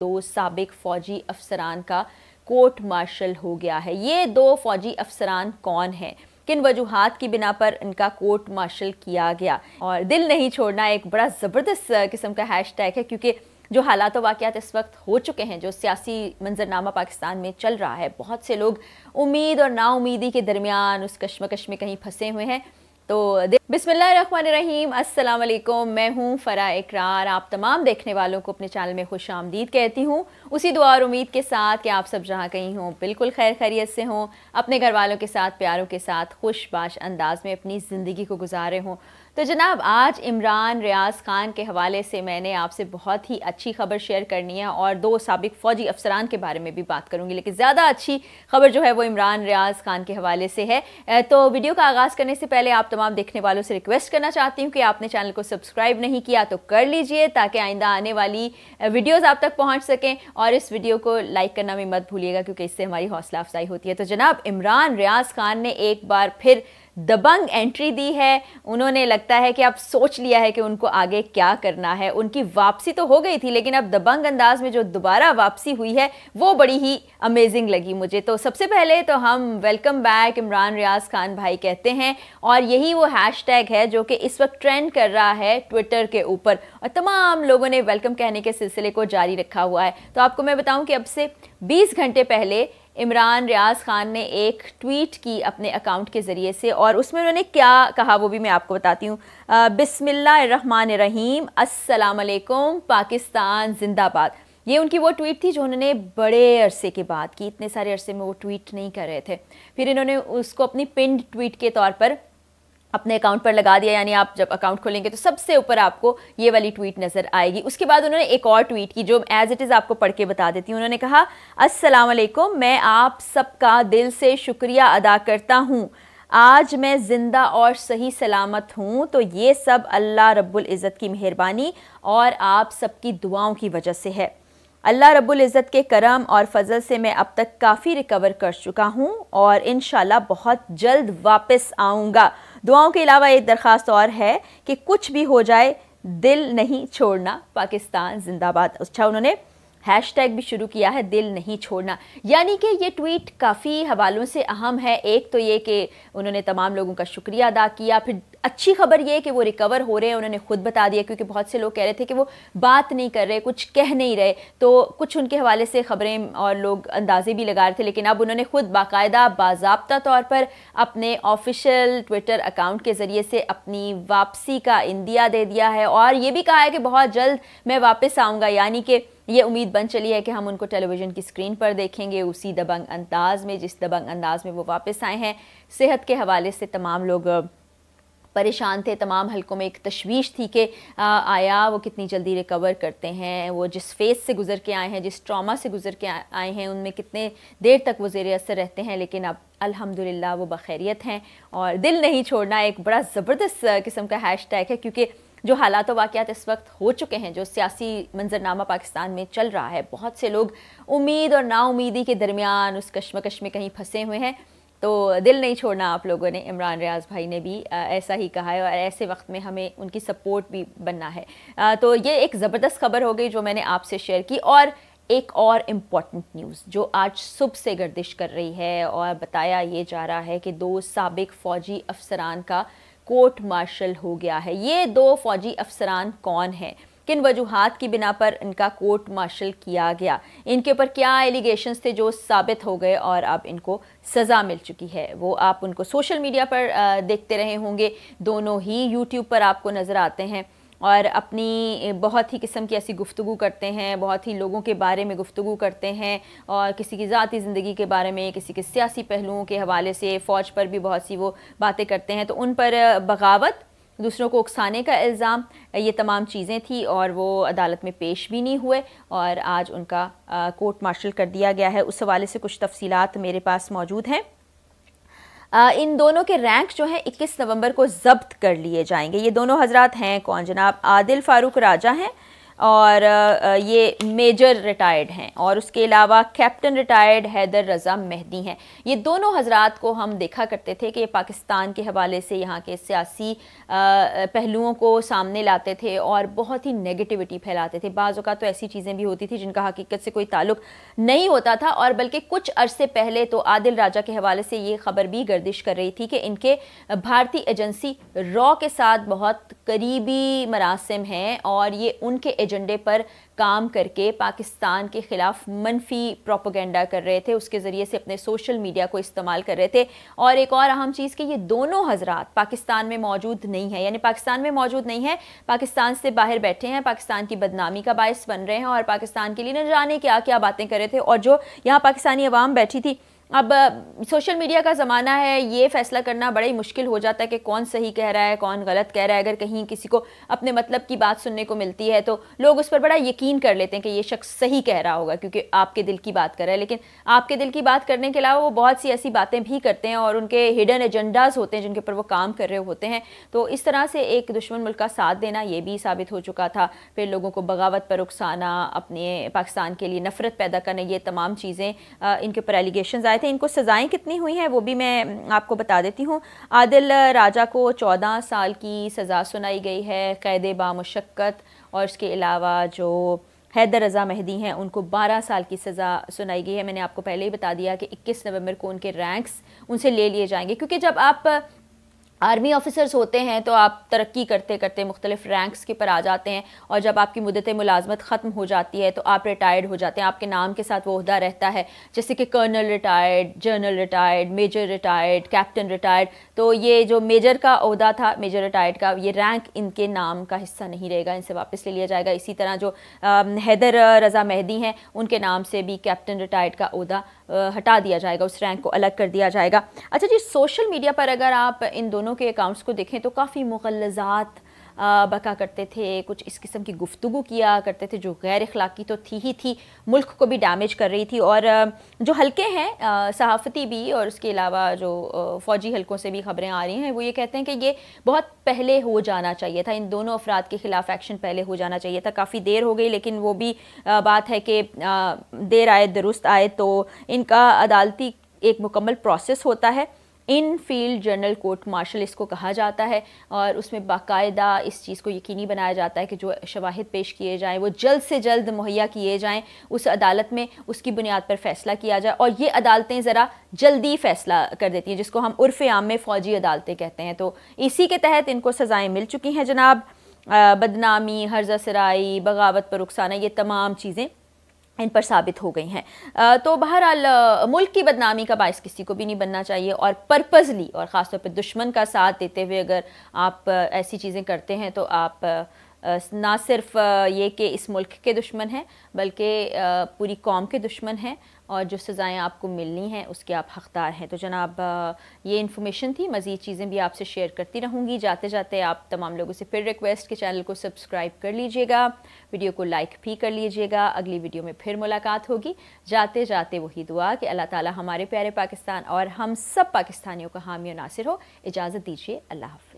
दो साबिक फौजी अफसरान का कोर्ट मार्शल हो गया है। ये दो फौजी अफसरान कौन हैं, किन वजूहात की बिना पर इनका कोर्ट मार्शल किया गया, और दिल नहीं छोड़ना एक बड़ा ज़बरदस्त किस्म का हैशटैग है, क्योंकि जो हालात व वाक़यात इस वक्त हो चुके हैं, जो सियासी मंजरनामा पाकिस्तान में चल रहा है, बहुत से लोग उम्मीद और नाउमीदी के दरमियान उस कश्मकश में कहीं फंसे हुए हैं। तो बिस्मिल्लाहिर्रहमानिर्रहीम, अस्सलाम वालेकुम। मैं हूँ फरा इकरार, आप तमाम देखने वालों को अपने चैनल में खुश आमदीद कहती हूँ, उसी दुआ और उम्मीद के साथ कि आप सब जहाँ कहीं हों बिल्कुल खैर खैरियत से हों, अपने घर वालों के साथ, प्यारों के साथ खुशबाश अंदाज में अपनी ज़िंदगी को गुजारे हों। तो जनाब, आज इमरान रियाज खान के हवाले से मैंने आपसे बहुत ही अच्छी खबर शेयर करनी है और दो साबिक फ़ौजी अफसरान के बारे में भी बात करूंगी, लेकिन ज़्यादा अच्छी खबर जो है वो इमरान रियाज खान के हवाले से है। तो वीडियो का आगाज़ करने से पहले आप तमाम देखने वालों से रिक्वेस्ट करना चाहती हूँ कि आपने चैनल को सब्सक्राइब नहीं किया तो कर लीजिए, ताकि आइंदा आने वाली वीडियोज़ आप तक पहुँच सकें, और इस वीडियो को लाइक करना भी मत भूलिएगा, क्योंकि इससे हमारी हौसला अफजाई होती है। तो जनाब, इमरान रियाज खान ने एक बार फिर दबंग एंट्री दी है। उन्होंने लगता है कि अब सोच लिया है कि उनको आगे क्या करना है। उनकी वापसी तो हो गई थी, लेकिन अब दबंग अंदाज में जो दोबारा वापसी हुई है वो बड़ी ही अमेजिंग लगी मुझे। तो सबसे पहले तो हम वेलकम बैक इमरान रियाज खान भाई कहते हैं, और यही वो हैशटैग है जो कि इस वक्त ट्रेंड कर रहा है ट्विटर के ऊपर, और तमाम लोगों ने वेलकम कहने के सिलसिले को जारी रखा हुआ है। तो आपको मैं बताऊं कि अब से 20 घंटे पहले इमरान रियाज खान ने एक ट्वीट की अपने अकाउंट के ज़रिए से, और उसमें उन्होंने क्या कहा वो भी मैं आपको बताती हूँ। बिस्मिल्लाहिर्रहमानिर्रहीम, अस्सलाम वालेकुम, पाकिस्तान जिंदाबाद। ये उनकी वो ट्वीट थी जो उन्होंने बड़े अरसे के बाद की, इतने सारे अरसे में वो ट्वीट नहीं कर रहे थे। फिर इन्होंने उसको अपनी पिन्ड ट्वीट के तौर पर अपने अकाउंट पर लगा दिया, यानी आप जब अकाउंट खोलेंगे तो सबसे ऊपर आपको ये वाली ट्वीट नज़र आएगी। उसके बाद उन्होंने एक और ट्वीट की जो एज इट इज़ आपको पढ़ के बता देती हूँ। उन्होंने कहा, अस्सलाम वालेकुम, मैं आप सबका दिल से शुक्रिया अदा करता हूँ। आज मैं ज़िंदा और सही सलामत हूँ तो ये सब अल्लाह रब्बुल इज़्ज़त की मेहरबानी और आप सबकी दुआओं की वजह से है। अल्लाह रब्बुल इज़्ज़त के करम और फजल से मैं अब तक काफ़ी रिकवर कर चुका हूँ और इंशाल्लाह बहुत जल्द वापस आऊँगा। दुआओं के अलावा एक दरख्वास्त और है कि कुछ भी हो जाए दिल नहीं छोड़ना, पाकिस्तान जिंदाबाद। अच्छा, उन्होंने हैशटैग भी शुरू किया है, दिल नहीं छोड़ना, यानी कि ये ट्वीट काफ़ी हवालों से अहम है। एक तो ये कि उन्होंने तमाम लोगों का शुक्रिया अदा किया, फिर अच्छी खबर ये कि वो रिकवर हो रहे हैं, उन्होंने खुद बता दिया, क्योंकि बहुत से लोग कह रहे थे कि वो बात नहीं कर रहे, कुछ कह नहीं रहे, तो कुछ उनके हवाले से खबरें और लोग अंदाजे भी लगा रहे थे। लेकिन अब उन्होंने खुद बाकायदा बाज़ाब्ता तौर पर अपने ऑफिशियल ट्विटर अकाउंट के ज़रिए से अपनी वापसी का इंदिया दे दिया है, और ये भी कहा है कि बहुत जल्द मैं वापस आऊँगा, यानी कि ये उम्मीद बन चली है कि हम उनको टेलीविज़न की स्क्रीन पर देखेंगे उसी दबंग अंदाज में जिस दबंग अंदाज में वो वापस आए हैं। सेहत के हवाले से तमाम लोग परेशान थे, तमाम हलकों में एक तशवीश थी कि आया वो कितनी जल्दी रिकवर करते हैं, वो जिस फेज़ से गुजर के आए हैं, जिस ट्रॉमा से गुजर के आए हैं, उनमें कितने देर तक वो ज़ेर असर रहते हैं। लेकिन अब अल्हम्दुलिल्लाह वो बखैरियत हैं, और दिल नहीं छोड़ना एक बड़ा ज़बरदस्त किस्म का हैशटैग है, क्योंकि जो हालात व वाक़यात इस वक्त हो चुके हैं, जो सियासी मंजरनामा पाकिस्तान में चल रहा है, बहुत से लोग उम्मीद और नाउमीदी के दरमियान उस कश्मकश में कहीं फंसे हुए हैं। तो दिल नहीं छोड़ना आप लोगों ने, इमरान रियाज भाई ने भी ऐसा ही कहा है, और ऐसे वक्त में हमें उनकी सपोर्ट भी बनना है। तो ये एक ज़बरदस्त खबर हो गई जो मैंने आपसे शेयर की। और एक और इम्पॉर्टेंट न्यूज़ जो आज सुबह से गर्दिश कर रही है, और बताया ये जा रहा है कि दो साबिक फ़ौजी अफसरान का कोर्ट मार्शल हो गया है। ये दो फौजी अफसरान कौन हैं, किन वजूहात की बिना पर इनका कोर्ट मार्शल किया गया, इनके ऊपर क्या एलिगेशंस थे जो साबित हो गए, और अब इनको सज़ा मिल चुकी है। वो आप उनको सोशल मीडिया पर देखते रहे होंगे, दोनों ही यूट्यूब पर आपको नज़र आते हैं, और अपनी बहुत ही किस्म की ऐसी गुफ्तगू करते हैं, बहुत ही लोगों के बारे में गुफ्तगू करते हैं, और किसी की ज़ाती ज़िंदगी के बारे में, किसी के सियासी पहलुओं के हवाले से, फ़ौज पर भी बहुत सी वो बातें करते हैं। तो उन पर बगावत, दूसरों को उकसाने का इल्ज़ाम, ये तमाम चीज़ें थी, और वो अदालत में पेश भी नहीं हुए, और आज उनका कोर्ट मार्शल कर दिया गया है। उस हवाले से कुछ तफसीलात मेरे पास मौजूद हैं। इन दोनों के रैंक जो है 21 नवंबर को जब्त कर लिए जाएंगे। ये दोनों हजरात हैं कौन जनाब? आदिल फारूक राजा हैं, और ये मेजर रिटायर्ड हैं, और उसके अलावा कैप्टन रिटायर्ड हैदर रज़ा मेहदी हैं। ये दोनों हजरात को हम देखा करते थे कि ये पाकिस्तान के हवाले से यहाँ के सियासी पहलुओं को सामने लाते थे और बहुत ही नेगेटिविटी फैलाते थे। बाज़ औक़ात तो ऐसी चीज़ें भी होती थी जिनका हकीकत से कोई ताल्लुक नहीं होता था, और बल्कि कुछ अरसे पहले तो आदिल राजा के हवाले से ये खबर भी गर्दिश कर रही थी कि इनके भारतीय एजेंसी रॉ के साथ बहुत करीबी मरासिम हैं और ये उनके एजेंडे पर काम करके पाकिस्तान के ख़िलाफ़ मनफी प्रोपेगेंडा कर रहे थे, उसके ज़रिए से अपने सोशल मीडिया को इस्तेमाल कर रहे थे। और एक और अहम चीज़ कि ये दोनों हजरात पाकिस्तान में मौजूद नहीं है, यानी पाकिस्तान में मौजूद नहीं है, पाकिस्तान से बाहर बैठे हैं, पाकिस्तान की बदनामी का बायस बन रहे हैं और पाकिस्तान के लिए न जाने क्या क्या बातें कर रहे थे। और जो यहाँ पाकिस्तानी अवाम बैठी थी, अब सोशल मीडिया का ज़माना है, ये फ़ैसला करना बड़ा ही मुश्किल हो जाता है कि कौन सही कह रहा है कौन गलत कह रहा है। अगर कहीं किसी को अपने मतलब की बात सुनने को मिलती है तो लोग उस पर बड़ा यकीन कर लेते हैं कि ये शख्स सही कह रहा होगा क्योंकि आपके दिल की बात कर रहा है। लेकिन आपके दिल की बात करने के अलावा वो बहुत सी ऐसी बातें भी करते हैं और उनके हिडन एजेंडाज होते हैं जिनके ऊपर वो काम कर रहे होते हैं। तो इस तरह से एक दुश्मन मुल्क का साथ देना ये भी साबित हो चुका था। फिर लोगों को बगावत पर उकसाना, अपने पाकिस्तान के लिए नफरत पैदा करना, ये तमाम चीज़ें इनके ऊपर एलिगेशंस आए थे। इनको सज़ाएं कितनी हुई हैं वो भी मैं आपको बता देती हूँ। आदिल राजा को 14 साल की सज़ा सुनाई गई है क़ैद बामुशक्क़त, और इसके अलावा जो हैदर रज़ा मेहदी हैं उनको 12 साल की सज़ा सुनाई गई है। मैंने आपको पहले ही बता दिया कि 21 नवंबर को उनके रैंक्स उनसे ले लिए जाएंगे, क्योंकि जब आप आर्मी ऑफिसर्स होते हैं तो आप तरक्की करते करते मुख्तलिफ रैंक्स के पर आ जाते हैं, और जब आपकी मुद्दत मुलाजमत ख़त्म हो जाती है तो आप रिटायर्ड हो जाते हैं। आपके नाम के साथ वो ओहदा रहता है, जैसे कि colonel retired, general retired, major retired, captain retired. तो ये जो मेजर का ओहदा था, मेजर रिटायर्ड का, ये रैंक इनके नाम का हिस्सा नहीं रहेगा, इनसे वापस ले लिया जाएगा। इसी तरह जो हैदर रज़ा मेहदी हैं उनके नाम से भी कैप्टन रिटायर्ड का ओहदा हटा दिया जाएगा, उस रैंक को अलग कर दिया जाएगा। अच्छा जी, सोशल मीडिया पर अगर आप इन दोनों के अकाउंट्स को देखें तो काफ़ी मुग़ल्लज़ात बका करते थे, कुछ इस किस्म की गुफ्तगू किया करते थे जो गैर अखलाकी तो थी ही थी, मुल्क को भी डैमेज कर रही थी। और जो हल्के हैं सहाफ़ती भी और उसके अलावा जो फ़ौजी हल्कों से भी ख़बरें आ रही हैं, वो ये कहते हैं कि ये बहुत पहले हो जाना चाहिए था, इन दोनों अफराद के ख़िलाफ़ एक्शन पहले हो जाना चाहिए था। काफ़ी देर हो गई, लेकिन वो भी बात है कि देर आए दुरुस्त आए। तो इनका अदालती एक मुकम्मल प्रोसेस होता है, इन फील्ड जनरल कोर्ट मार्शल इसको कहा जाता है, और उसमें बाकायदा इस चीज़ को यकीनी बनाया जाता है कि जो शवाहिद पेश किए जाएं वो जल्द से जल्द मुहैया किए जाएं उस अदालत में, उसकी बुनियाद पर फ़ैसला किया जाए। और ये अदालतें ज़रा जल्दी फ़ैसला कर देती हैं, जिसको हम उर्फ़ आम में फ़ौजी अदालतें कहते हैं। तो इसी के तहत इनको सज़ाएँ मिल चुकी हैं जनाब। बदनामी, हर्ज़ा सराई, बगावत पर उकसाना, ये तमाम चीज़ें इन पर साबित हो गई हैं। तो बहरहाल मुल्क की बदनामी का बायस किसी को भी नहीं बनना चाहिए, और पर्पसली और ख़ास तौर पर दुश्मन का साथ देते हुए अगर आप ऐसी चीज़ें करते हैं तो आप ना सिर्फ ये कि इस मुल्क के दुश्मन हैं बल्कि पूरी कौम के दुश्मन हैं, और जो सज़ाएं आपको मिलनी हैं उसके आप हक़दार हैं। तो जनाब ये इन्फॉर्मेशन थी, मज़ीद चीज़ें भी आपसे शेयर करती रहूँगी। जाते जाते आप तमाम लोगों से फिर रिक्वेस्ट कि चैनल को सब्सक्राइब कर लीजिएगा, वीडियो को लाइक भी कर लीजिएगा। अगली वीडियो में फिर मुलाकात होगी। जाते जाते वही दुआ कि अल्लाह ताला हमारे प्यारे पाकिस्तान और हम सब पाकिस्तानियों का हामी और नासिर हो। इजाज़त दीजिए, अल्लाह हाफ़िज़।